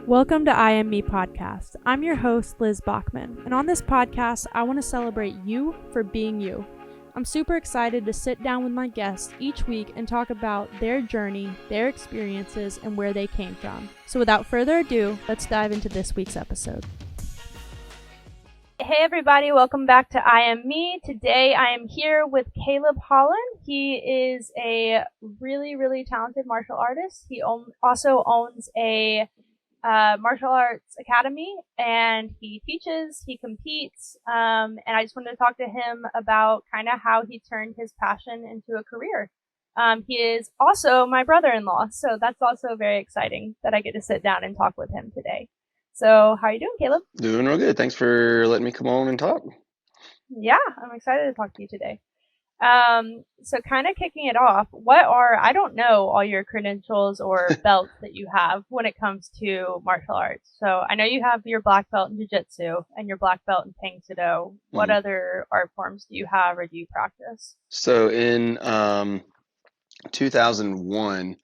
Welcome to I Am Me podcast. I'm your host, Liz Bachman, and on this podcast, I want to celebrate you for being you. I'm super excited to sit down with my guests each week and talk about their journey, their experiences, and where they came from. So without further ado, let's dive into this week's episode. Hey everybody, welcome back to I Am Me. Today I am here with Caleb Holland. He is a really talented martial artist. He also owns a martial arts academy, and he teaches, he competes, and I just wanted to talk to him about kind of how he turned his passion into a career. He is also my brother-in-law, so that's also very exciting that I get to sit down and talk with him today. So how are you doing, Caleb? Doing real good. Thanks for letting me come on and talk. Yeah, I'm excited to talk to you today. So kind of kicking it off, I don't know all your credentials or belts that you have when it comes to martial arts. So I know you have your black belt in Jiu-Jitsu and your black belt in Tang. What other art forms do you have or do you practice? So in 2001,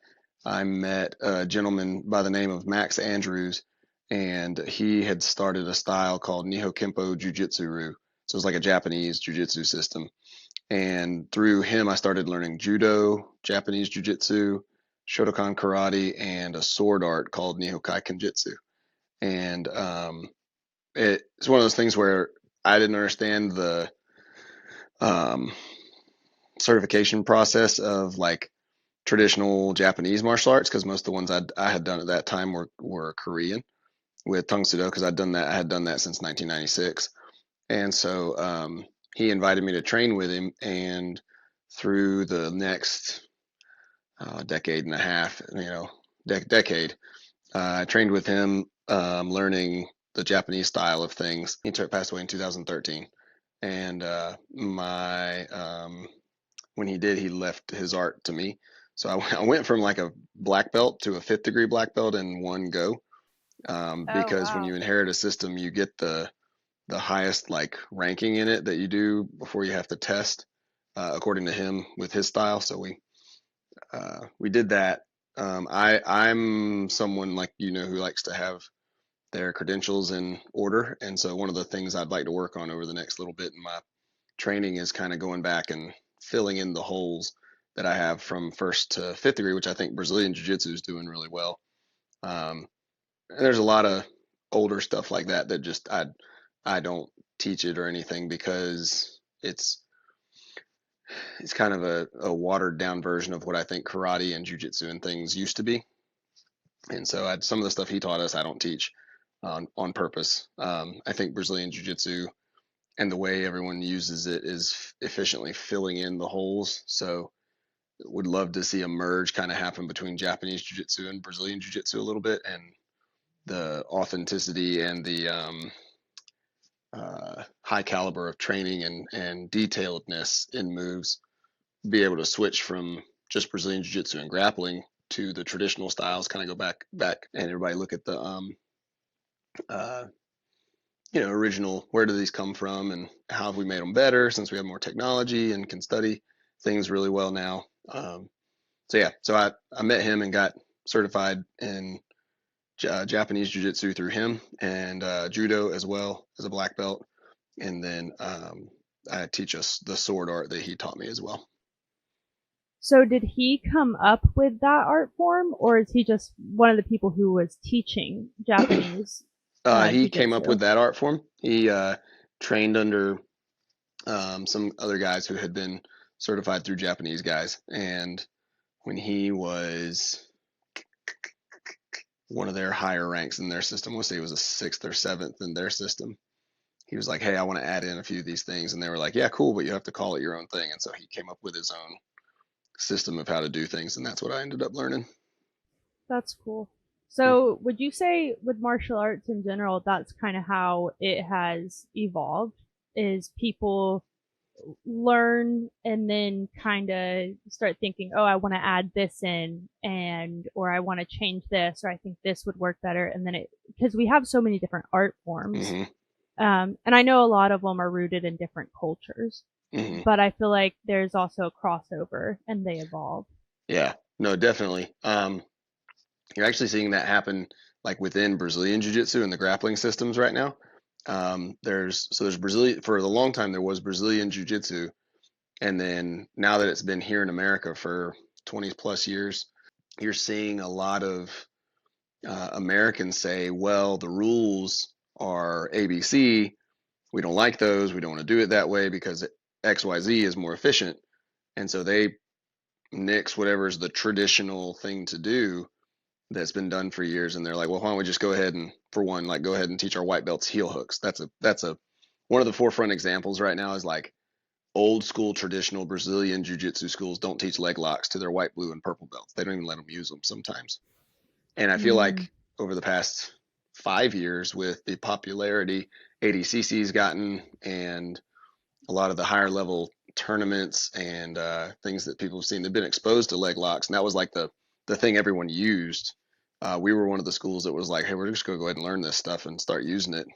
I met a gentleman by the name of Max Andrews, and he had started a style called Niho Kempo Jiu-Jitsu-Ryu. So it's like a Japanese jiu-jitsu system. And through him, I started learning judo, Japanese jiu-jitsu, Shotokan karate, and a sword art called Nihon Kenjutsu. And it's one of those things where I didn't understand the um, certification process of like traditional Japanese martial arts, because most of the ones I had done at that time were Korean with Tang because I had done that since 1996. And so he invited me to train with him, and through the next decade and a half, decade, I trained with him, learning the Japanese style of things. He passed away in 2013, and when he did, he left his art to me. So I went from like a black belt to a fifth degree black belt in one go, Oh, because when wow. you inherit a system, you get the highest like ranking in it that you do before you have to test, according to him with his style. So we did that. I'm someone like who likes to have their credentials in order, and so one of the things I'd like to work on over the next little bit in my training is kind of going back and filling in the holes that I have from first to fifth degree, which I think Brazilian Jiu Jitsu is doing really well. And there's a lot of older stuff like that that just I don't teach it or anything, because it's kind of a watered down version of what I think karate and jujitsu and things used to be. And so some of the stuff he taught us, I don't teach on purpose. I think Brazilian jiu-jitsu and the way everyone uses it is efficiently filling in the holes. So would love to see a merge kind of happen between Japanese jiu-jitsu and Brazilian jiu-jitsu a little bit, and the authenticity and the high caliber of training and detailedness in moves, be able to switch from just Brazilian jiu-jitsu and grappling to the traditional styles, kind of go back, and everybody look at the uh, original, where do these come from and how have we made them better since we have more technology and can study things really well now. So I met him and got certified in Japanese jiu-jitsu through him, and judo as well as a black belt. And then I teach us the sword art that he taught me as well. So did he come up with that art form, or is he just one of the people who was teaching Japanese He came up jiu-jitsu? with that art form. He trained under some other guys who had been certified through Japanese guys. And when he was one of their higher ranks in their system, we'll say he was a sixth or seventh in their system, he was like, hey, I want to add in a few of these things. And they were like, yeah, cool, but you have to call it your own thing. And so he came up with his own system of how to do things. And that's what I ended up learning. That's cool. So would you say with martial arts in general, that's kind of how it has evolved? Is people learn and then kind of start thinking, oh, I want to add this in, or I want to change this, or I think this would work better. And then because we have so many different art forms, Mm-hmm. and I know a lot of them are rooted in different cultures, Mm-hmm. but I feel like there's also a crossover and they evolve. Yeah, no, definitely. You're actually seeing that happen like within Brazilian Jiu-Jitsu and the grappling systems right now. There's Brazilian for a long time there was Brazilian Jiu-Jitsu, and then now that it's been here in America for 20 plus years, you're seeing a lot of Americans say, well, the rules are ABC. We don't like those. We don't want to do it that way because XYZ is more efficient. And so they nix whatever is the traditional thing to do that's been done for years. And they're like, well, why don't we just go ahead and, for one, like go ahead and teach our white belts heel hooks. That's a one of the forefront examples right now is like old school traditional Brazilian jiu-jitsu schools don't teach leg locks to their white, blue, and purple belts. They don't even let them use them sometimes. And I feel Mm, like over the past 5 years, with the popularity ADCC's gotten and a lot of the higher level tournaments and things that people have seen, they've been exposed to leg locks, and that was like the thing everyone used. We were one of the schools that was like, hey, we're just going to go ahead and learn this stuff and start using it.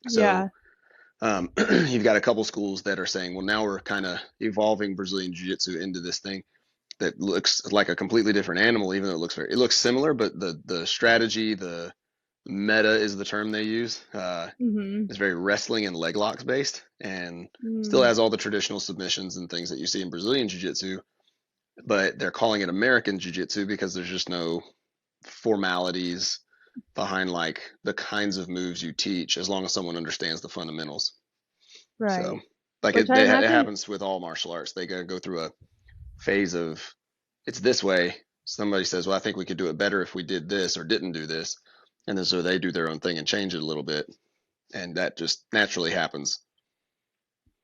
So yeah. you've got a couple schools that are saying, well, now we're kind of evolving Brazilian Jiu Jitsu into this thing that looks like a completely different animal, even though it looks similar, but the strategy, the meta is the term they use. Mm-hmm. Is very wrestling and leg locks based, and still Mm, has all the traditional submissions and things that you see in Brazilian Jiu Jitsu, but they're calling it American Jiu Jitsu because there's just no formalities behind like the kinds of moves you teach, as long as someone understands the fundamentals. So, right. like Which I it imagine, happens with all martial arts. They gotta go through a phase of it's this way. Somebody says, well, I think we could do it better if we did this or didn't do this. And then so they do their own thing and change it a little bit. And that just naturally happens.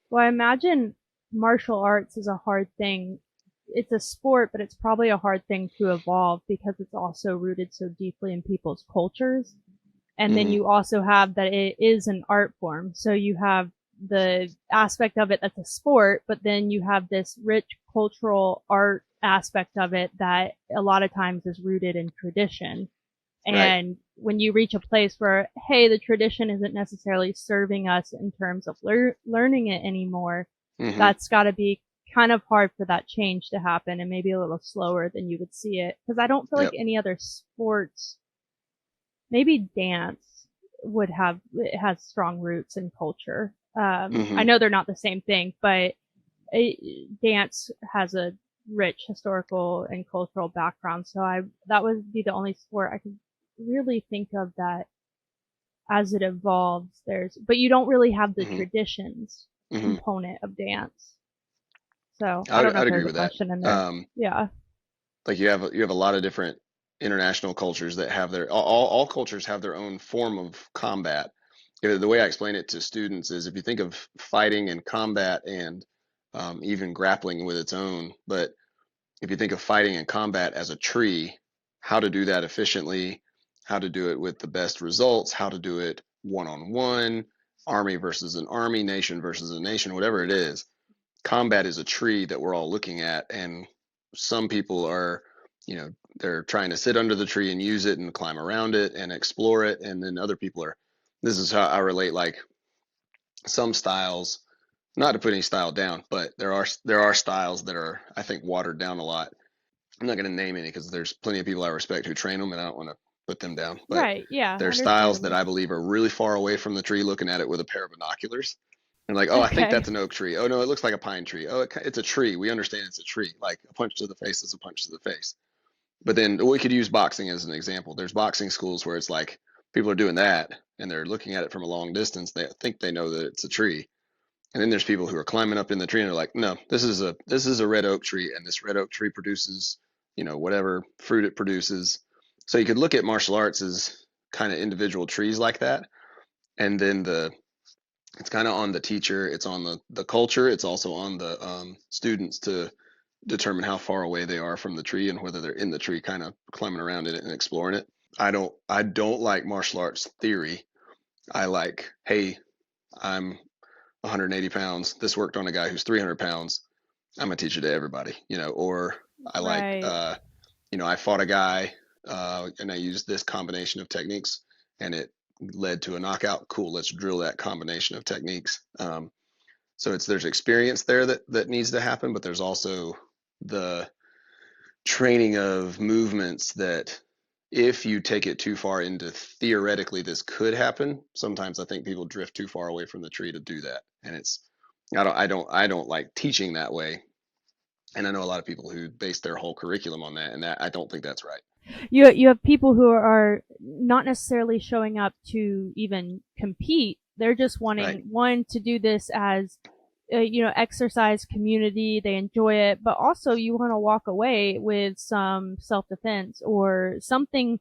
well, I imagine martial arts is a hard thing. It's a sport, but it's probably a hard thing to evolve because it's also rooted so deeply in people's cultures. And then Hmm. you also have that it is an art form. So you have the aspect of it that's a sport, but then you have this rich cultural art aspect of it that a lot of times is rooted in tradition. Right. And when you reach a place where, hey, the tradition isn't necessarily serving us in terms of learning it anymore, Hmm. that's got to be kind of hard for that change to happen and maybe a little slower than you would see it. Because I don't feel like Yep. any other sports, maybe dance would have, it has strong roots in culture. I Hmm. know they're not the same thing, but dance has a rich historical and cultural background. So that would be the only sport I could really think of that as it evolves, but you don't really have the Hmm. traditions Hmm. component of dance. So I I'd, don't know if I'd agree there's a with that. question in there. Um, Yeah. like you have a lot of different international cultures that have all cultures have their own form of combat. The way I explain it to students is if you think of fighting and combat and even grappling with its own, but if you think of fighting and combat as a tree, how to do that efficiently, how to do it with the best results, how to do it one on one, army versus an army, nation versus a nation, whatever it is. Combat is a tree that we're all looking at, and some people are, you know, they're trying to sit under the tree and use it and climb around it and explore it, and then other people are. This is how I relate. Like some styles, not to put any style down, but there are styles that are I think watered down a lot. I'm not going to name any because there's plenty of people I respect who train them, and I don't want to put them down. But Right. Yeah. there's styles that Understandable. I believe are really far away from the tree, looking at it with a pair of binoculars, and like, oh, I think Okay. that's an oak tree. Oh no, it looks like a pine tree. Oh, it's a tree. We understand it's a tree. Like a punch to the face is a punch to the face. But then we could use boxing as an example. There's boxing schools where it's like people are doing that and they're looking at it from a long distance. They think they know that it's a tree. And then there's people who are climbing up in the tree and they're like, no, this is a red oak tree, and this red oak tree produces, whatever fruit it produces. So you could look at martial arts as kind of individual trees like that. And then it's kind of on the teacher, it's on the culture, it's also on the students to determine how far away they are from the tree and whether they're in the tree kind of climbing around in it and exploring it. I don't like martial arts theory. I like, hey, I'm 180 pounds. This worked on a guy who's 300 pounds. I'm gonna teach it to everybody, or I like, Right. I fought a guy, and I used this combination of techniques, and it led to a knockout. Cool, let's drill that combination of techniques. So there's experience there that needs to happen, but there's also the training of movements that if you take it too far into theoretically this could happen, sometimes I think people drift too far away from the tree to do that. And it's I don't like teaching that way. And I know a lot of people who base their whole curriculum on that, and that I don't think that's right. You have people who are not necessarily showing up to even compete. They're just Right. wanting one to do this as exercise community. They enjoy it, but also you want to walk away with some self defense or something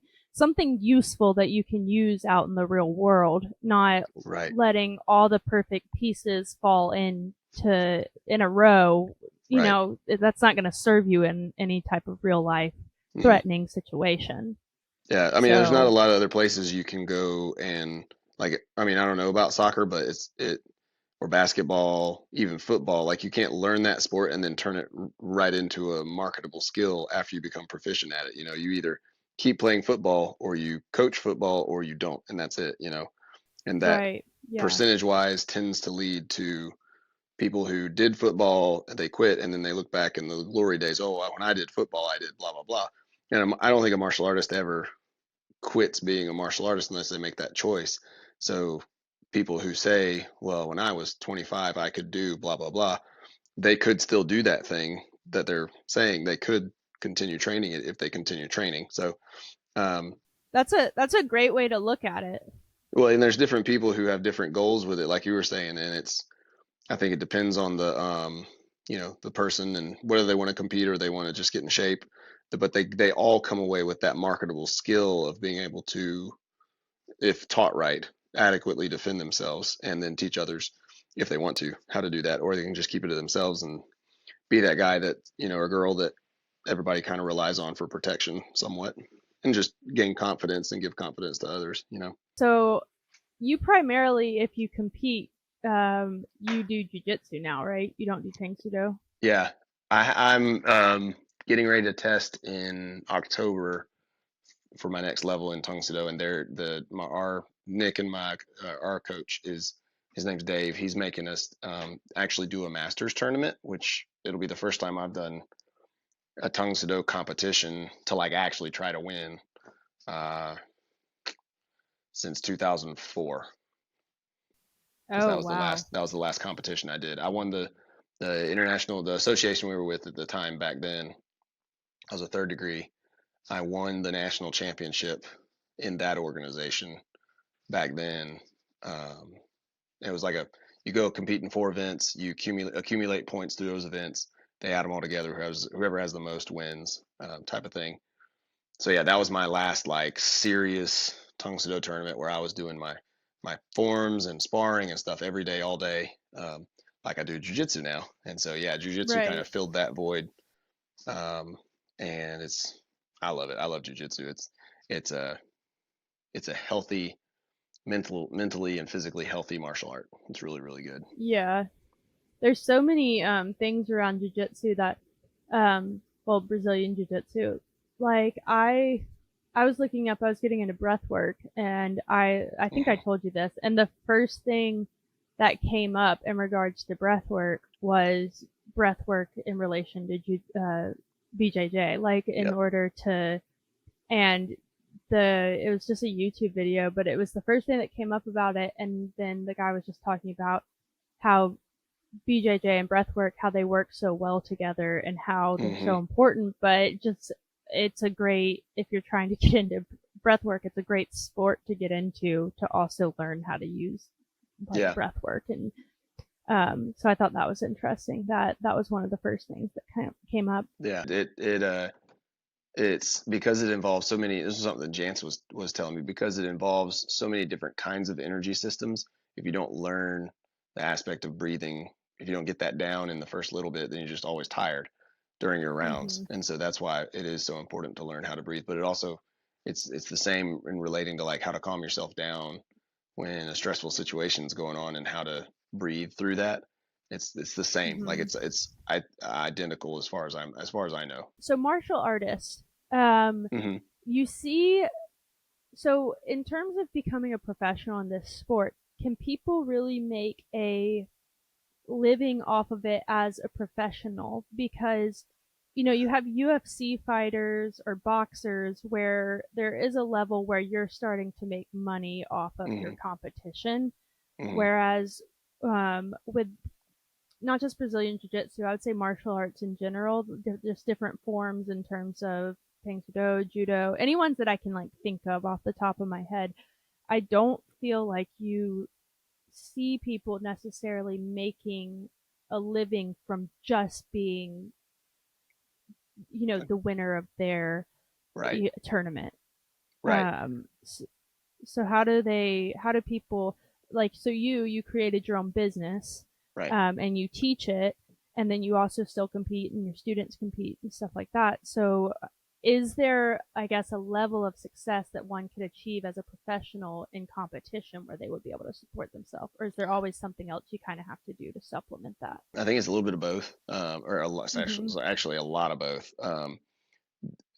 useful that you can use out in the real world, not Right. letting all the perfect pieces fall in a row. Right. That's not going to serve you in any type of real life Hmm. threatening situation. Yeah. I mean, there's not a So, lot of other places you can go and like. I mean, I don't know about soccer, but it or basketball, even football. Like you can't learn that sport and then turn it right into a marketable skill after you become proficient at it. You either keep playing football or you coach football or you don't, and that's it. And that right. Yeah. percentage wise tends to lead to people who did football, they quit, and then they look back in the glory days. Oh, when I did football, I did blah blah blah. And I don't think a martial artist ever quits being a martial artist unless they make that choice. So people who say, well, when I was 25, I could do blah blah blah, they could still do that thing that they're saying. They could continue training it if they continue training. So, um, That's a great way to look at it. well, and there's different people who have different goals with it, like you were saying, and I think it depends on the person and whether they want to compete or they want to just get in shape. But they all come away with that marketable skill of being able to, if taught right, adequately defend themselves and then teach others if they want to how to do that, or they can just keep it to themselves and be that guy that or girl that everybody kind of relies on for protection somewhat, and just gain confidence and give confidence to others. So you primarily, if you compete, you do jujitsu now, right? You don't do Tang Sudo. Yeah, I'm getting ready to test in October for my next level in Tang Soo, and our Nick and my our coach is his name's Dave. He's making us actually do a masters tournament, which it'll be the first time I've done a Tang Soo competition to like actually try to win uh, since 2004, because Oh wow. that was the last competition I did. I won the association we were with at the time back then. I was a third degree. I won the national championship in that organization back then. Um, it was like you go compete in 4 events, you accumulate points through those events. They add them all together. Whoever has the most wins, type of thing. So yeah, that was my last like serious Tung Soo tournament where I was doing my forms and sparring and stuff every day, all day, like I do jujitsu now. And so yeah, jujitsu kind Right. of filled that void, um, and I love it. I love jujitsu. It's a it's a healthy mentally and physically healthy martial art. It's really really good. Yeah. There's so many things around jujitsu that well, Brazilian jiu-jitsu. Like I was looking up, I was getting into breath work, and I think I Hmm. told you this, and the first thing that came up in regards to breath work was breath work in relation to BJJ, like in Yep. order to, and it was just a YouTube video, but it was the first thing that came up about it, and then the guy was just talking about how BJJ and breathwork, how they work so well together and how they're Hmm. so important. But it's a great, if you're trying to get into breathwork, it's a great sport to get into to also learn how to use like Yeah. breathwork. And so I thought that was interesting. That was one of the first things that kind of came up. Yeah. It's because it involves so many. This is something that Jance was telling me, because it involves so many different kinds of energy systems. If you don't learn the aspect of breathing, if you don't get that down in the first little bit, then you're just always tired during your rounds. Mm-hmm. And so that's why it is so important to learn how to breathe. But it also it's the same in relating to like how to calm yourself down when a stressful situation is going on and how to breathe through that. It's the same. Like Mm-hmm. identical as far as I know. So martial artists, um, Hmm. you see, so in terms of becoming a professional in this sport, can people really make a living off of it as a professional? Because you have UFC fighters or boxers where there is a level where you're starting to make money off of your Hmm. competition. Hmm. Whereas with not just Brazilian Jiu Jitsu, I would say martial arts in general, just different forms in terms of Tang judo, any ones that I can like think of off the top of my head. I don't feel like you see people necessarily making a living from just being, the winner of their Right. tournament. Right. So how do people, like, so you created your own business, Right. and you teach it, and then you also still compete and your students compete and stuff like that. So is there, I guess, a level of success that one could achieve as a professional in competition where they would be able to support themselves, or is there always something else you kind of have to do to supplement that? I think it's a little bit of both, or a lot, Mm-hmm. it's actually a lot of both.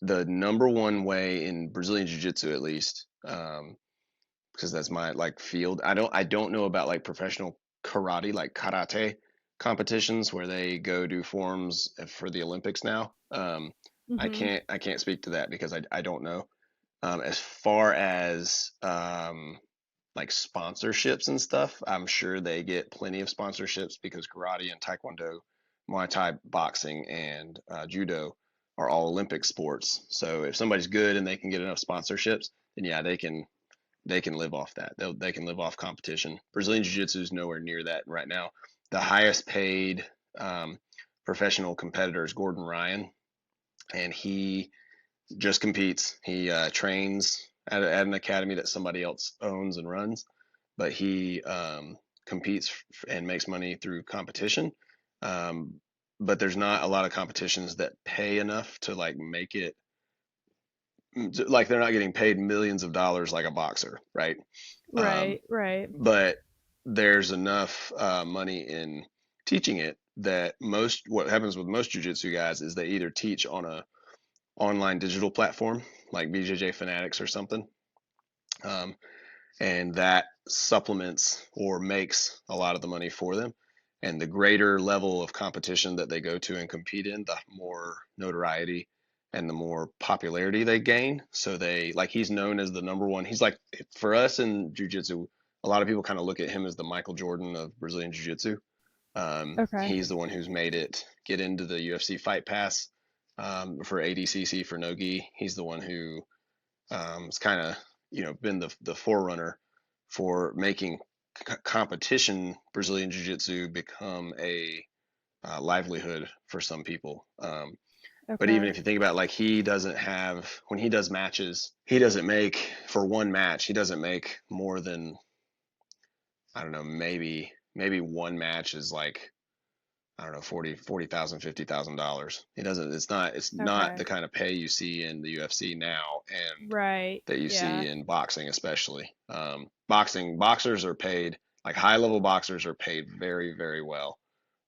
The number one way in Brazilian Jiu Jitsu, at least, because that's my like field. I don't know about like professional karate, like karate competitions where they go do forums for the Olympics now. Mm-hmm. I can't speak to that because I don't know. As far as like sponsorships and stuff, I'm sure they get plenty of sponsorships because karate and taekwondo, Muay Thai, boxing, and judo are all Olympic sports. So if somebody's good and they can get enough sponsorships, then yeah, they can live off that. They can live off competition. Brazilian Jiu Jitsu is nowhere near that right now. The highest paid um, professional competitor is Gordon Ryan, and he just competes. He trains at an academy that somebody else owns and runs, but he competes and makes money through competition. Um, but there's not a lot of competitions that pay enough to like make it like they're not getting paid millions of dollars like a boxer, right? Um, Right, right. but there's enough money in teaching it that most what happens with most jujitsu guys is they either teach on a online digital platform like BJJ Fanatics or something, um, and that supplements or makes a lot of the money for them. And the greater level of competition that they go to and compete in, the more notoriety and the more popularity they gain. So they like he's known as the number one. He's like for us in jiu-jitsu, a lot of people kind of look at him as the Michael Jordan of Brazilian jiu-jitsu. Okay. He's the one who's made it get into the UFC Fight Pass for ADCC for no gi. He's the one who it's kind of been the forerunner for making competition Brazilian Jiu Jitsu become a livelihood for some people. But even Okay. if you think about it, like he doesn't have when he does matches, he doesn't make for one match. He doesn't make more than I don't know maybe one match is like I don't know, 40,000, $50,000. He doesn't, it's not Okay. the kind of pay you see in the UFC now and Right. that you see Yeah. in boxing, especially. Boxers are paid, like high level boxers are paid very, very well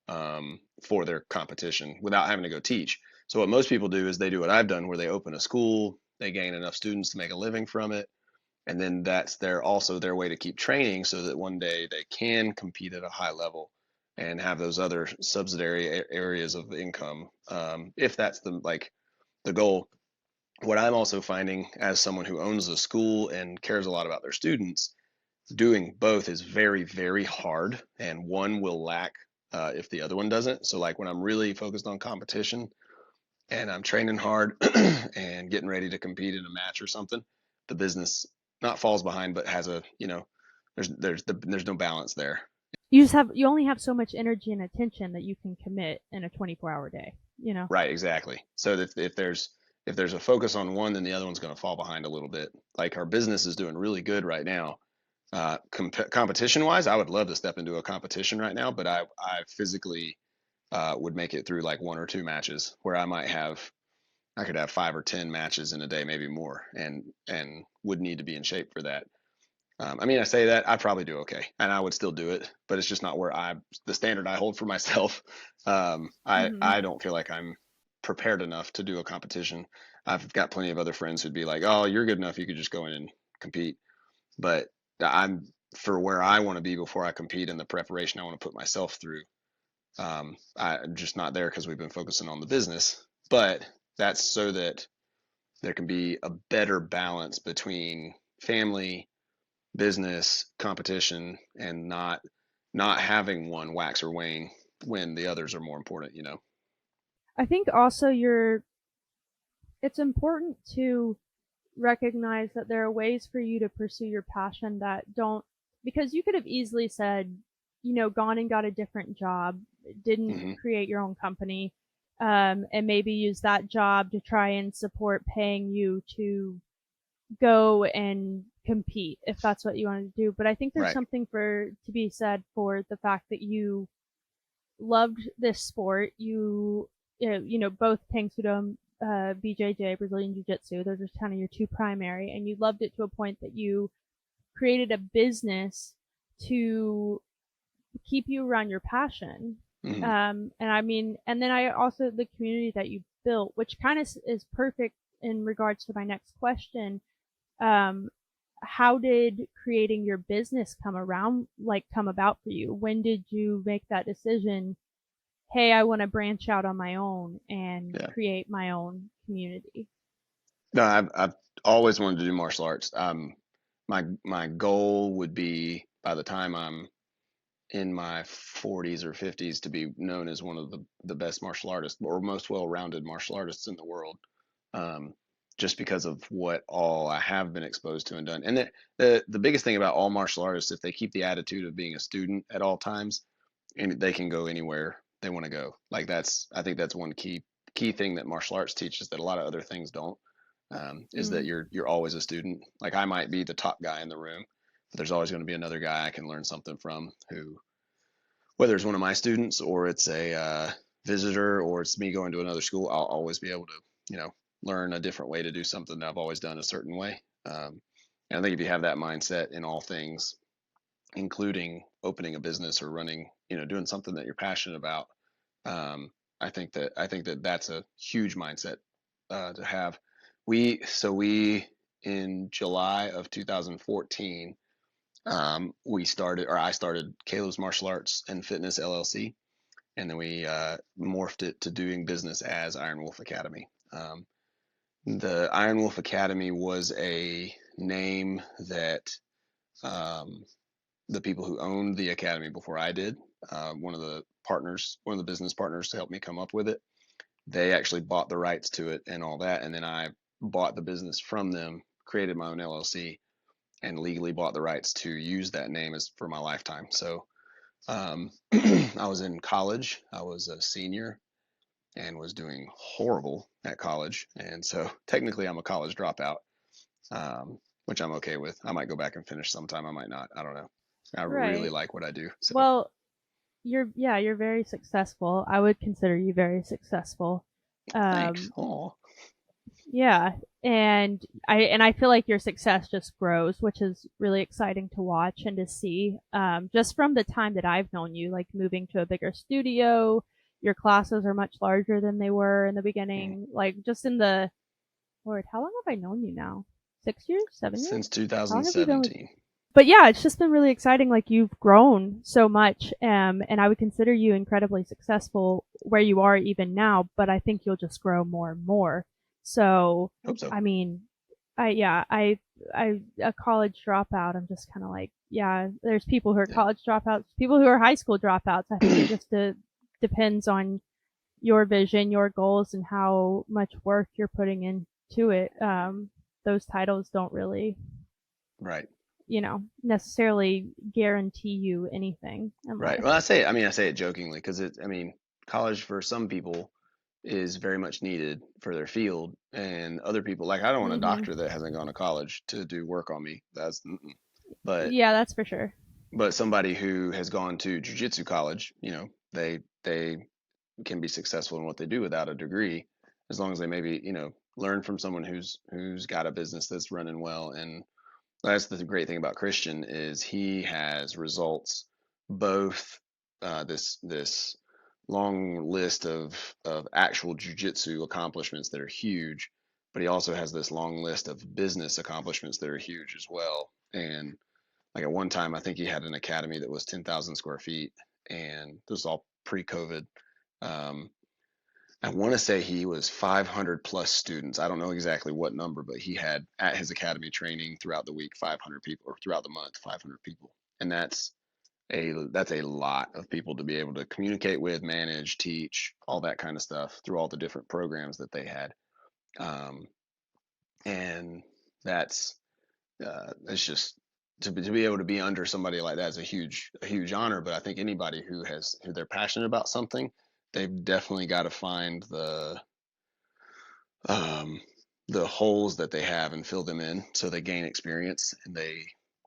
for their competition without having to go teach. So what most people do is they do what I've done, where they open a school, they gain enough students to make a living from it, and then that's their way to keep training so that one day they can compete at a high level and have those other subsidiary areas of income if that's the goal. What I'm also finding as someone who owns a school and cares a lot about their students, doing both is very, very hard, and one will lack if the other one doesn't. So, like when I'm really focused on competition and I'm training hard and getting ready to compete in a match or something, the business not falls behind, but has there's no balance there. You only have so much energy and attention that you can commit in a 24-hour day, you know. Right, exactly. So if there's a focus on one, then the other one's going to fall behind a little bit. Like our business is doing really good right now. Competition wise, I would love to step into a competition right now, but I physically would make it through like one or two matches where I could have 5 or 10 matches in a day, maybe more, and would need to be in shape for that. I mean, I say that I'd probably do okay, and I would still do it, but it's just not where the standard I hold for myself. Mhm. I don't feel like I'm prepared enough to do a competition. I've got plenty of other friends who'd be like, "Oh, you're good enough. You could just go in and compete." But I'm for where I want to be before I compete and the preparation I want to put myself through. I'm just not there because we've been focusing on the business. but that's so that there can be a better balance between family, business, competition, and not having one wax or wane when the others are more important, you know. I think also it's important to recognize that there are ways for you to pursue your passion that don't, because you could have easily said, gone and got a different job, didn't Hmm. create your own company, and maybe use that job to try and support paying you to go and compete if that's what you want to do. But I think there's Right. something for to be said for the fact that you loved this sport. Both Tang BJJ, Brazilian Jiu Jitsu, those are kind of your two primary, and you loved it to a point that you created a business to keep you around your passion. Hmm. And I mean, and then I also, the community that you built, which kind of is perfect in regards to my next question. Um, how did creating your business come about for you? When did you make that decision? Hey, I want to branch out on my own and Yeah. create my own community. No, I've always wanted to do martial arts. My goal would be by the time I'm in my 40s or 50s to be known as one of the best martial artists or most well-rounded martial artists in the world. Um, just because of what all I have been exposed to and done. And the biggest thing about all martial artists, if they keep the attitude of being a student at all times, and they can go anywhere they want to go. Like I think that's one key thing that martial arts teaches that a lot of other things don't. Is that Mm, you're always a student. Like I might be the top guy in the room, but there's always going to be another guy I can learn something from who, whether it's one of my students or it's a visitor or it's me going to another school, I'll always be able to, you know, learn a different way to do something that I've always done a certain way. And I think if you have that mindset in all things, including opening a business or running, you know, doing something that you're passionate about, um, I think that that's a huge mindset to have. We in July of 2014, we started, or I started Caleb's Martial Arts and Fitness LLC, and then we morphed it to doing business as Iron Wolf Academy. The Iron Wolf Academy was a name that um, the people who owned the academy before I did, one of the business partners to help me come up with it, they actually bought the rights to it and all that, and then I bought the business from them, created my own LLC, and legally bought the rights to use that name as for my lifetime. So I was in college. I was a senior and was doing horrible at college, and so technically I'm a college dropout, which I'm okay with. I might go back and finish sometime. I might not. I don't know. I really right. like what I do. So Well, you're very successful. I would consider you very successful. thanks. Um, Oh, yeah, and I feel like your success just grows, which is really exciting to watch and to see. Just from the time that I've known you, like moving to a bigger studio, your classes are much larger than they were in the beginning. Like just in the Lord, how long have I known you now? 6 years? 7 years? since How long have you been with? 2017. But yeah, it's just been really exciting. Like you've grown so much, and I would consider you incredibly successful where you are even now. But I think you'll just grow more and more. So, Hope so. I mean, I a college dropout. I'm just kind of like, yeah. There's people who are Yeah. college dropouts, people who are high school dropouts. I think it just depends on your vision, your goals, and how much work you're putting into it. Those titles don't really, Right. necessarily guarantee you anything in Right. life. Well, I say it jokingly because I mean, college for some people is very much needed for their field, and other people, like, I don't want a Hmm. doctor that hasn't gone to college to do work on me. But, Yeah, that's for sure. but somebody who has gone to jujitsu college, you know, they can be successful in what they do without a degree, as long as they maybe, you know, learn from someone who's got a business that's running well. And that's the great thing about Christian is he has results, both this long list of actual jujitsu accomplishments that are huge, but he also has this long list of business accomplishments that are huge as well. And like at one time, I think he had an academy that was 10,000 square feet, and this was all pre-COVID. Um, I want to say he was 500 plus students. I don't know exactly what number, but he had at his academy training throughout the week 500 people, or throughout the month 500 people, and that's a lot of people to be able to communicate with, manage, teach, all that kind of stuff through all the different programs that they had. Um, and that's it's just to be able to be under somebody like that is a huge honor. But I think anybody who they're passionate about something, they've definitely got to find um, the holes that they have and fill them in so they gain experience, and they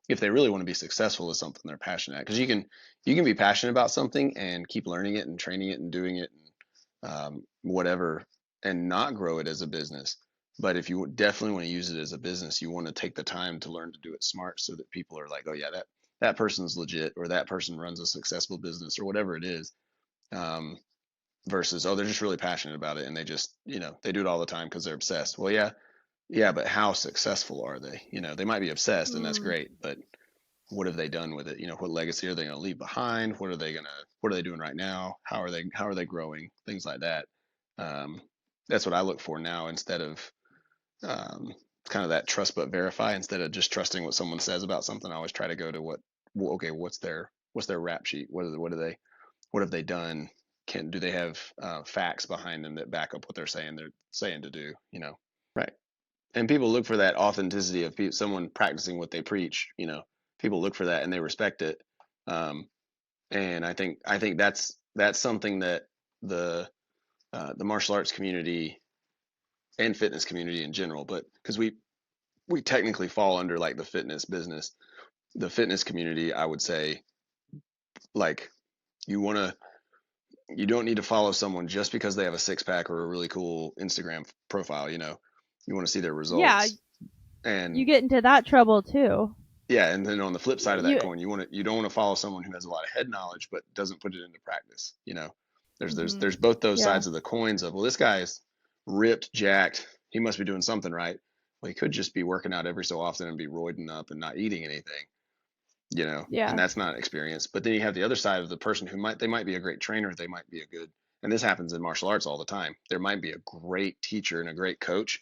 if they really want to be successful with something they're passionate at, because you can be passionate about something and keep learning it and training it and doing it and whatever, and not grow it as a business. But if you definitely want to use it as a business, you want to take the time to learn to do it smart so that people are like, oh yeah, that person's legit, or that person runs a successful business, or whatever it is. um, versus, oh, they're just really passionate about it and they just, they do it all the time because they're obsessed. Well, yeah, yeah, but how successful are they? They might be obsessed and that's Mm, great, but what have they done with it? What legacy are they going to leave behind? What are they doing right now? How are they growing? Things like that. Um, that's what I look for now, instead of um, kind of that trust but verify. Instead of just trusting what someone says about something, I always try to go to okay, what's their rap sheet? What have they done? Do they have facts behind them that back up what they're saying to do? Right. And people look for that authenticity of someone practicing what they preach. People look for that and they respect it. Um, and I think that's something that the the martial arts community and fitness community in general, but because we technically fall under like the fitness business, the fitness community, I would say, like, you want to you don't need to follow someone just because they have a six pack or a really cool Instagram profile. You want to see their yeah, results. you And get into that trouble too. yeah, and then on the flip side of that You, coin, you don't want to follow someone who has a lot of head knowledge but doesn't put it into practice. There's hmm there's both those yeah, sides of the coins of, well, this guy is ripped, jacked, he must be doing something right. Well, he could just be working out every so often and be roiding up and not eating anything. And yeah, that's not experience. But then you have the other side of the person who might be a great trainer, they might be a good, and this happens in martial arts all the time. There might be a great teacher and a great coach,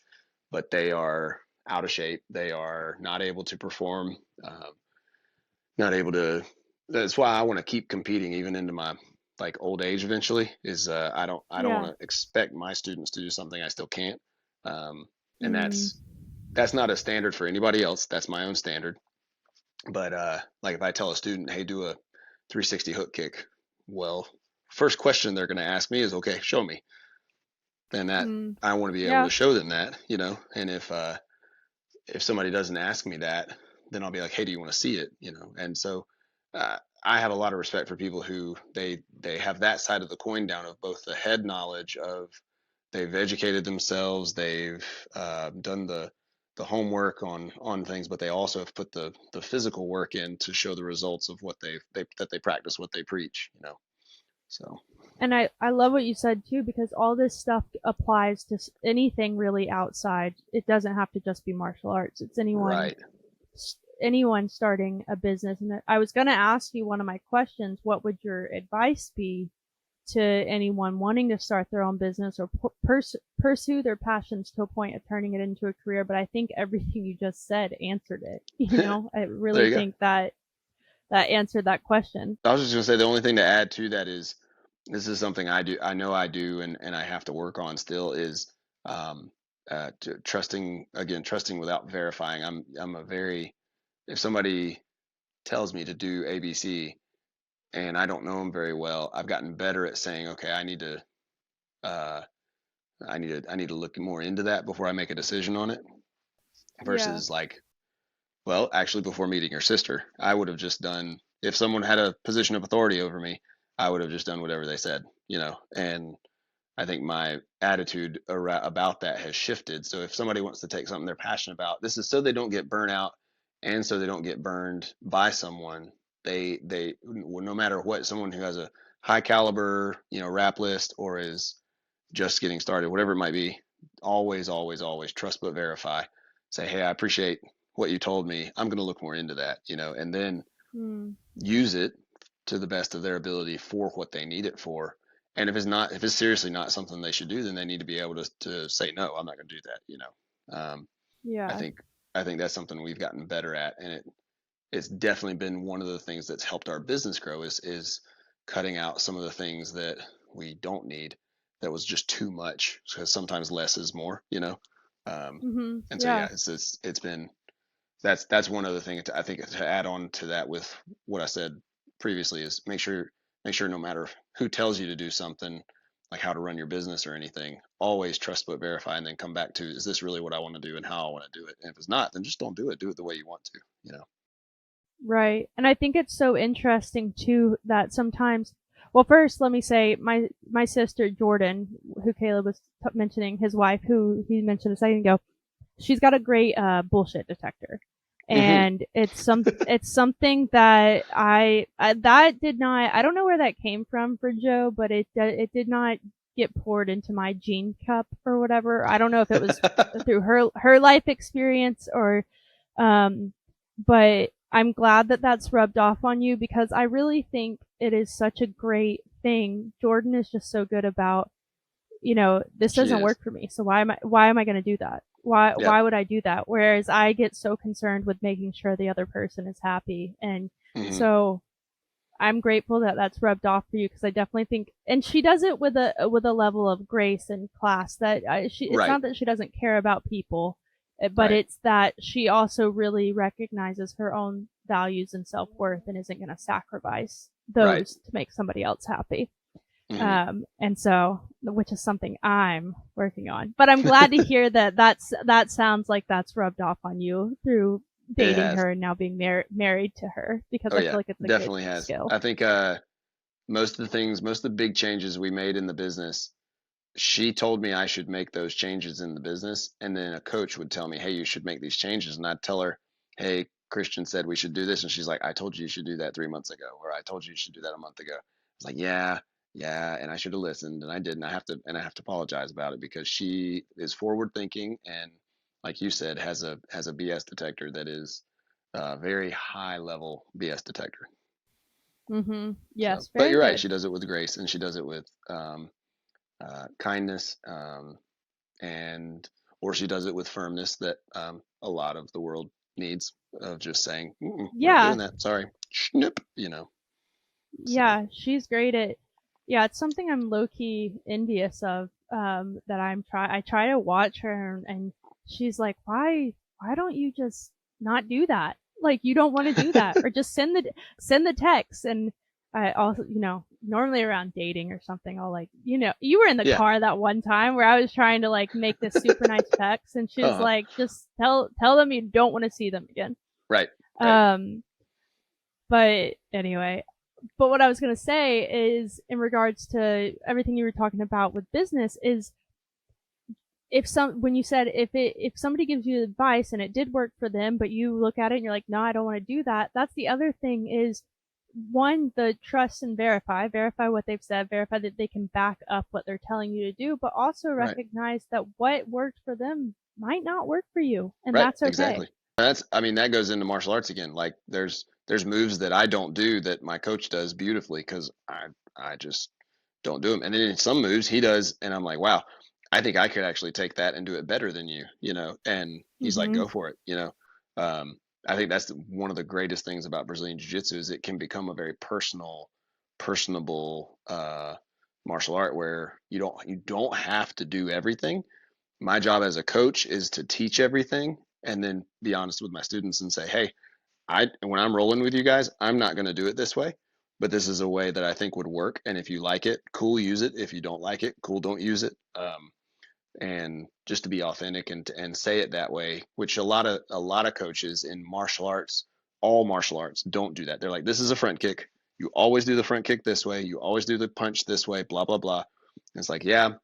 but they are out of shape. They are not able to perform. Not able to. That's why I want to keep competing even into my like old age eventually. Is I don't yeah. want to expect my students to do something I still can't. Um, and Mm, that's not a standard for anybody else. That's my own standard. But like if I tell a student, hey, do a 360 hook kick, well, first question they're going to ask me is, okay, show me. Then that mm, I want to be able yeah. to show them that. And if somebody doesn't ask me that, then I'll be like, hey, do you want to see it? And so I have a lot of respect for people who they have that side of the coin down, of both the head knowledge of, they've educated themselves, they've done the homework on things, but they also have put the physical work in to show the results of what they practice, what they preach. So And I love what you said too, because all this stuff applies to anything really outside. It doesn't have to just be martial arts. It's right. anyone starting a business. And I was going to ask you, one of my questions, what would your advice be to anyone wanting to start their own business or pursue their passions to a point of turning it into a career? But I think everything you just said answered it. I There really you go. think that answered that question. I was just gonna say, the only thing to add to that is, this is something I know I do, and I have to work on still, is um, trusting without verifying. I'm a very, if somebody tells me to do ABC and I don't know them very well, I've gotten better at saying, okay, uh, I need to look more into that before I make a decision on it. Yeah. Versus like, well, actually, before meeting your sister, I would have just done, if someone had a position of authority over me, I would have just done whatever they said. And I think my attitude about that has shifted. So if somebody wants to take something they're passionate about, this is so they don't get burnt out and so they don't get burned by someone. They no matter what, someone who has a high caliber, rap list, or is just getting started, whatever it might be, always, always, always trust but verify. Say, hey, I appreciate what you told me. I'm going to look more into that, and then Hmm. use it to the best of their ability for what they need it for. And if it's seriously not something they should do, then they need to be able to say, no, I'm not going to do that. I Yeah. think, I think that's something we've gotten better at. And it's definitely been one of the things that's helped our business grow is cutting out some of the things that we don't need that was just too much, because sometimes less is more. Um, and so, Yeah. yeah, it's been, that's one other thing I think to add on to that with what I said previously is make sure no matter who tells you to do something, like how to run your business or anything, always trust but verify, and then come back to, is this really what I want to do and how I want to do it? And if it's not, then just don't do it. Do it the way you want to. Right. And I think it's so interesting too that sometimes, well, first let me say my sister Jordan, who Caleb was mentioning, his wife, who he mentioned a second ago, she's got a great bullshit detector, Hmm. and it's something that that did not, I don't know where that came from for Joe, but it did not get poured into my gene cup or whatever. I don't know if it was through her life experience or um but I'm glad that that's rubbed off on you, because I really think it is such a great thing. Jordan is just so good about, this She doesn't is. work for me. So why am I going to do that? Why Yep. why would I do that? Whereas I get so concerned with making sure the other person is happy. And Hmm. so I'm grateful that that's rubbed off for you, because I definitely think, and she does it with a level of grace and class that it's Right. not that she doesn't care about people, but Right. it's that she also really recognizes her own values and self worth and isn't going to sacrifice Right. those to make somebody else happy. Hmm. And so, which is something I'm working on. But I'm glad to hear that that sounds like that's rubbed off on you through It dating has. her and now being married to her, because Oh I feel yeah, like it's a good definitely has. skill. I think most of the big changes we made in the business, she told me I should make those changes in the business, and then a coach would tell me, "Hey, you should make these changes," and I'd tell her, "Hey, Christian said we should do this," and she's like, "I told you you should do that 3 months ago," or "I told you you should do that a month ago." It's like, yeah, yeah, and I should have listened, and I didn't. I have to apologize about it, because she is forward thinking, and like you said, has a BS detector that is a very high level BS detector. So, Yes, but very you're right. good. She does it with grace, and she does it with kindness, and or she does it with firmness that a lot of the world needs, of just saying, "We're not Yeah, doing that. Sorry." Snip. So, yeah, she's great at. Yeah, it's something I'm low key envious of. That I try to watch her, and she's like, why don't you just not do that? Like, you don't want to do that, or just send the text. And I also, normally around dating or something, I'll like, you were in the yeah. car that one time where I was trying to like make this super nice text, and she's Uh-huh. like, just tell them you don't want to see them again. Right. Right. Um, but anyway, but what I was going to say is, in regards to everything you were talking about with business, is when you said if somebody gives you advice and it did work for them, but you look at it and you're like, no, I don't want to do that. That's the other thing is, one, the trust and verify what they've said, verify that they can back up what they're telling you to do, but also Right. recognize that what worked for them might not work for you, and Right. that's okay. Exactly. I mean, that goes into martial arts again. Like, there's moves that I don't do that my coach does beautifully, because I just don't do them. And then in some moves he does, and I'm like, wow, I think I could actually take that and do it better than you. And he's like, Mm-hmm. go for it. I think that's one of the greatest things about Brazilian Jiu-Jitsu, is it can become a very personable martial art, where you don't have to do everything. My job as a coach is to teach everything, and then be honest with my students and say, hey, when I'm rolling with you guys, I'm not going to do it this way, but this is a way that I think would work. And if you like it, cool, use it. If you don't like it, cool, don't use it. And just to be authentic and say it that way, which a lot of coaches in martial arts, all martial arts, don't do that. They're like, this is a front kick. You always do the front kick this way. You always do the punch this way. Blah blah blah. And it's like, yeah,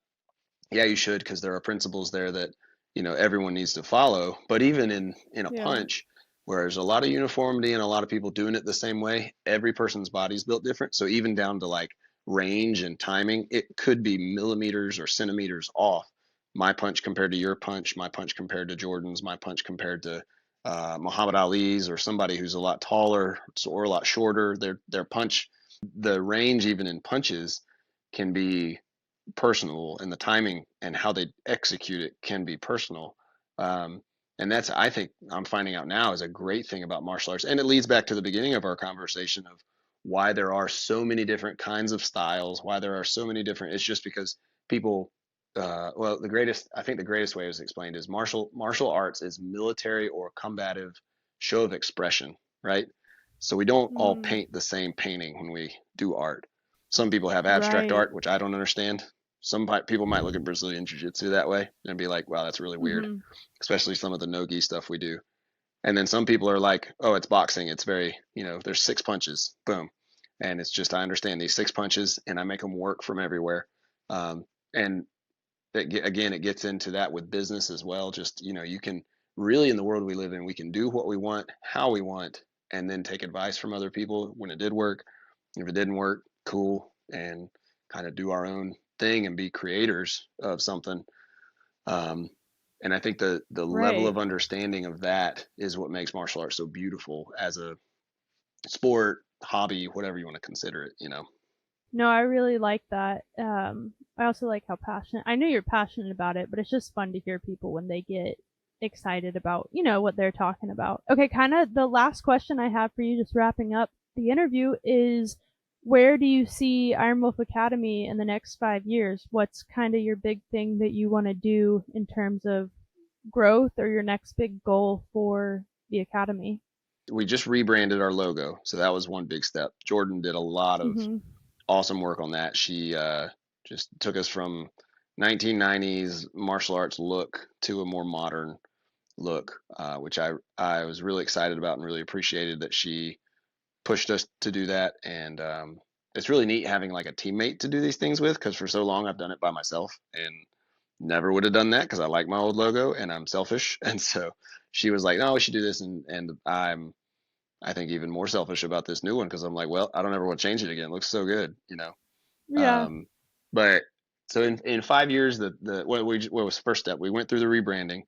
you should, because there are principles there that everyone needs to follow. But even in a Yeah. punch, where there's a lot of uniformity and a lot of people doing it the same way, every person's body's built different. So even down to like range and timing, it could be millimeters or centimeters off. My punch compared to your punch, my punch compared to Jordan's, my punch compared to Muhammad Ali's, or somebody who's a lot taller or a lot shorter. Their punch, the range even in punches can be personal, and the timing and how they execute it can be personal. Um, and that's, I think, I'm finding out now is a great thing about martial arts. And it leads back to the beginning of our conversation of why there are so many different kinds of styles, why there are so many different, it's just because people, well, I think the greatest way it was explained is martial arts is military or combative show of expression, right? So we don't all Mm, paint the same painting when we do art. Some people have abstract right. art, which I don't understand. Some people might look at Brazilian Jiu Jitsu that way and be like, wow, that's really weird, Mm-hmm. especially some of the no gi stuff we do. And then some people are like, oh, it's boxing. It's very, there's six punches, boom. And it's just, I understand these six punches and I make them work from everywhere. And again, it gets into that with business as well. Just, you can really, in the world we live in, we can do what we want, how we want, and then take advice from other people when it did work. If it didn't work, cool, and kind of do our own thing and be creators of something. Um, and I think the level Right. of understanding of that is what makes martial arts so beautiful as a sport, hobby, whatever you want to consider it. No, I really like that. I also like how passionate. I know you're passionate about it, but it's just fun to hear people when they get excited about, what they're talking about. Okay, kind of the last question I have for you, just wrapping up the interview, is where do you see Iron Wolf Academy in the next 5 years? What's kind of your big thing that you want to do in terms of growth or your next big goal for the academy? We just rebranded our logo, so that was one big step. Jordan did a lot of Mm-hmm. awesome work on that. She just took us from 1990s martial arts look to a more modern look, which I was really excited about and really appreciated that she pushed us to do that. And it's really neat having like a teammate to do these things with, because for so long I've done it by myself and never would have done that because I like my old logo and I'm selfish. And so she was like, "No, we should do this," and I think even more selfish about this new one because I'm like, well, I don't ever want to change it again. It looks so good. Yeah. Um, but so in 5 years, the what was the first step? We went through the rebranding.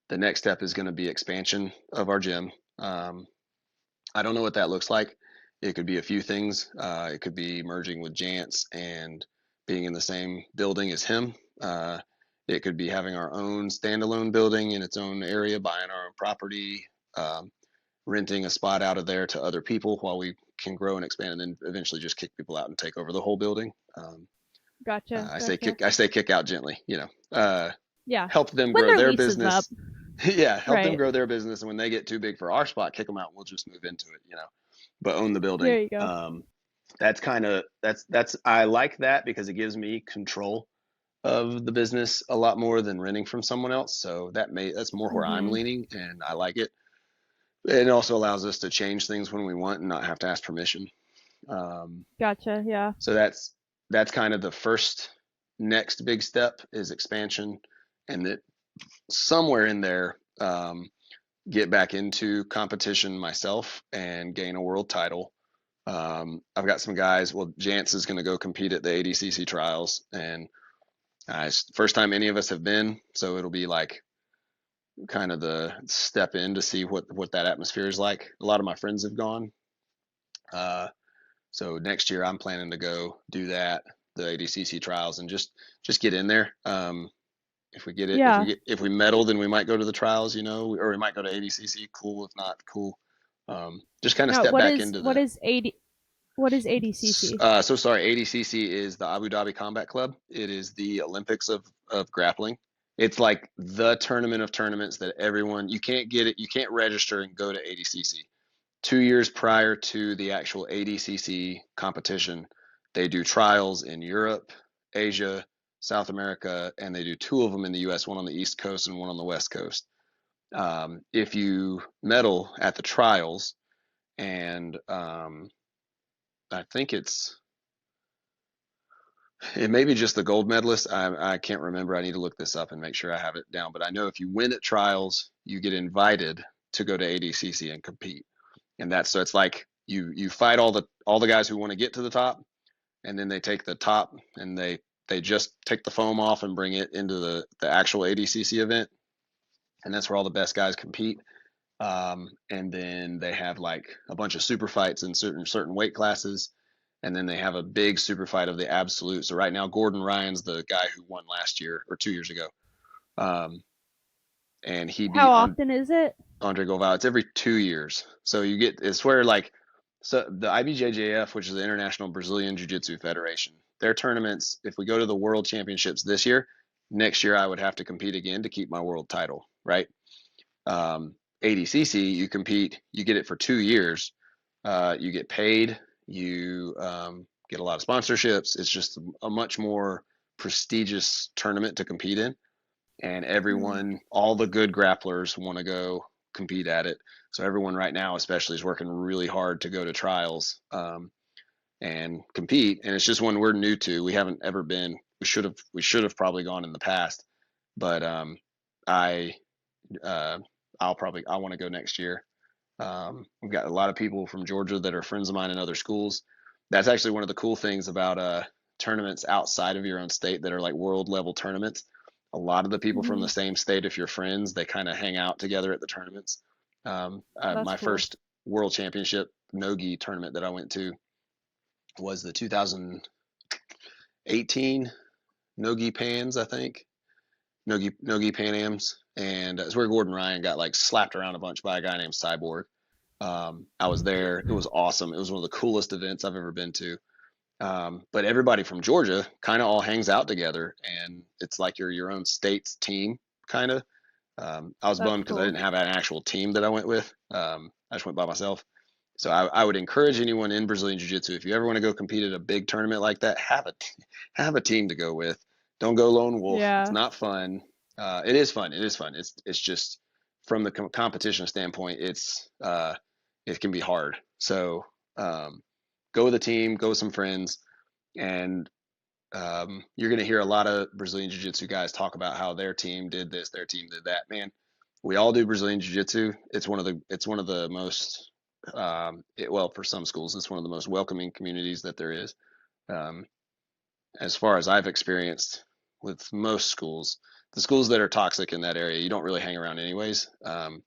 The next step is going to be expansion of our gym. Um, I don't know what that looks like. It could be a few things. It could be merging with Jance and being in the same building as him. It could be having our own standalone building in its own area, buying our own property, um, renting a spot out of there to other people while we can grow and expand, and then eventually just kick people out and take over the whole building. Gotcha. I say Gotcha. kick out gently. Yeah. Help them When grow their their lease is up. business. Yeah, help them Right. grow their business, and when they get too big for our spot, kick them out. We'll just move into it. But own the building. There you go. That's kind of that's I like that because it gives me control of the business a lot more than renting from someone else. So that's more where I'm Mm-hmm. leaning, and I like it. It also allows us to change things when we want and not have to ask permission. Um, Gotcha. Yeah. so that's kind of the first next big step is expansion, and that somewhere in there, get back into competition myself and gain a world title. I've got some guys. Well, Jance is going to go compete at the ADCC trials, and it's the first time any of us have been, so it'll be like kind of the step in to see what that atmosphere is like. A lot of my friends have gone, uh, so next year I'm planning to go do that, the ADCC trials, and just get in there. If we get it, Yeah. if we medal, then we might go to the trials, or we might go to ADCC. Cool, if not, cool. Just kind of Now, step what back is into what the. is AD what is ADCC? So sorry, ADCC is the Abu Dhabi Combat Club. It is the Olympics of grappling. It's like the tournament of tournaments that everyone, you can't get it, you can't register and go to ADCC. 2 years prior to the actual ADCC competition, they do trials in Europe, Asia, South America, and they do two of them in the US, one on the East Coast and one on the West Coast. If you medal at the trials, and I think it may be just the gold medalist. I can't remember. I need to look this up and make sure I have it down. But I know if you win at trials, you get invited to go to ADCC and compete. And that's so it's like you fight all the guys who want to get to the top, and then they take the top and they just take the foam off and bring it into the actual ADCC event, and that's where all the best guys compete. And then they have like a bunch of super fights in certain weight classes, and then they have a big super fight of the absolute. So right now, Gordon Ryan's the guy who won last year or 2 years ago, um, and he How beat often is it? Andre Galvao. It's every 2 years. So it's where like so the IBJJF, which is the International Brazilian Jiu-Jitsu Federation, their tournaments. If we go to the World Championships this year, next year I would have to compete again to keep my world title, right? ADCC, you compete, you get it for 2 years. You get paid, you get a lot of sponsorships. It's just a much more prestigious tournament to compete in. And everyone, all the good grapplers want to go compete at it. So everyone right now, especially, is working really hard to go to trials and compete. And it's just one we're new to. We haven't ever been. We should have probably gone in the past, but I I want to go next year. We've got a lot of people from Georgia that are friends of mine in other schools. That's actually one of the cool things about tournaments outside of your own state that are like world level tournaments. A lot of the people from Mm-hmm. the same state, if you're friends, they kind of hang out together at the tournaments. That's My cool. first world championship nogi tournament that I went to was the 2018 nogi pans, I think. Nogi Pan Ams, and it's where Gordon Ryan got like slapped around a bunch by a guy named Cyborg. I was there. It was awesome. It was one of the coolest events I've ever been to. But everybody from Georgia kind of all hangs out together, and it's like you're your own state's team, kind of. I was That's bummed because I cool. didn't have an actual team that I went with. I just went by myself. So I would encourage anyone in Brazilian Jiu Jitsu, if you ever want to go compete at a big tournament like that, have a team to go with. Don't go lone wolf. It's Yeah. not fun. It is fun. It is fun. It's just from the competition standpoint, it can be hard. So go with a team, go with some friends, and you're going to hear a lot of Brazilian Jiu Jitsu guys talk about how their team did this, their team did that. Man, we all do Brazilian Jiu Jitsu. It's one of the most well, for some schools, it's one of the most welcoming communities that there is. Um, as far as I've experienced with most schools, the schools that are toxic in that area, you don't really hang around anyways, and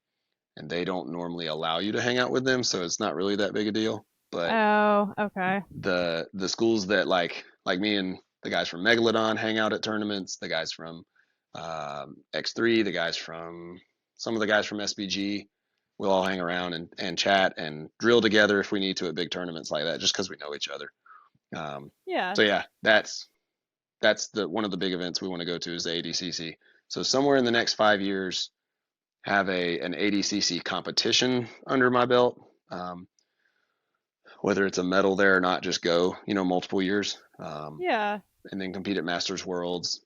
they don't normally allow you to hang out with them, so it's not really that big a deal. But Oh, okay. the schools that like me and the guys from Megalodon hang out at tournaments, the guys from X3, the guys from some of the guys from SBG, we'll all hang around and chat and drill together if we need to at big tournaments like that, just because we know each other. Um, Yeah. so yeah, that's the one of the big events we want to go to is the ADCC. So somewhere in the next 5 years, have an ADCC competition under my belt. Whether it's a medal there or not, just go, multiple years, Yeah. and then compete at Masters Worlds,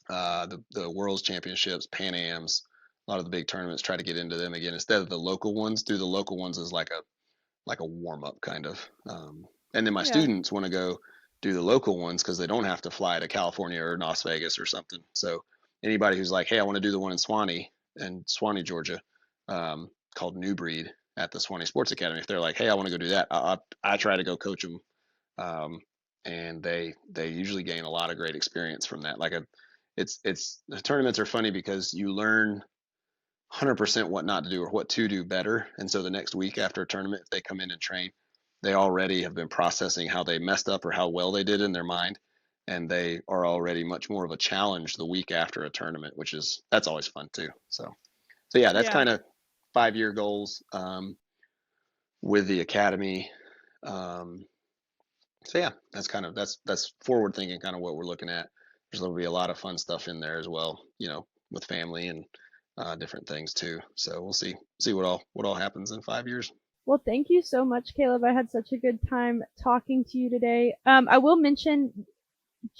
the Worlds Championships, Pan Ams, a lot of the big tournaments. Try to get into them again instead of the local ones. Do the local ones as like a warm up kind of. And then my Yeah. students want to go do the local ones because they don't have to fly to California or Las Vegas or something. So anybody who's like, hey, I want to do the one in Swanee, Georgia, called New Breed at the Swanee Sports Academy. If they're like, hey, I want to go do that, I try to go coach them, and they usually gain a lot of great experience from that. It's the tournaments are funny because you learn 100% what not to do or what to do better. And so the next week after a tournament, if they come in and train, they already have been processing how they messed up or how well they did in their mind. And they are already much more of a challenge the week after a tournament, that's always fun too. So yeah, that's Yeah. kind of 5 year goals with the academy. Um, so yeah, that's forward thinking, kind of what we're looking at. There's going to be a lot of fun stuff in there as well, with family and different things too. So we'll see what all happens in 5 years. Well, thank you so much, Caleb. I had such a good time talking to you today. I will mention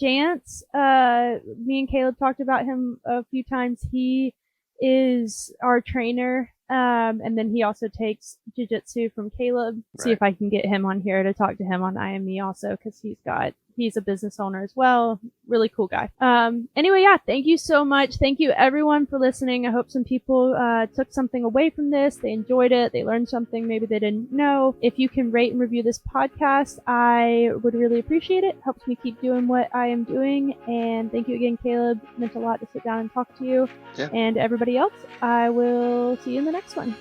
Jance. Me and Caleb talked about him a few times. He is our trainer. And then he also takes jujitsu from Caleb. See Right. if I can get him on here to talk to him on IME also, because he's a business owner as well. Really cool guy. Anyway, yeah, thank you so much. Thank you everyone for listening. I hope some people took something away from this. They enjoyed it. They learned something maybe they didn't know. If you can rate and review this podcast, I would really appreciate it. Helps me keep doing what I am doing. And thank you again, Caleb. It meant a lot to sit down and talk to you. Yeah. And everybody else, I will see you in the next one.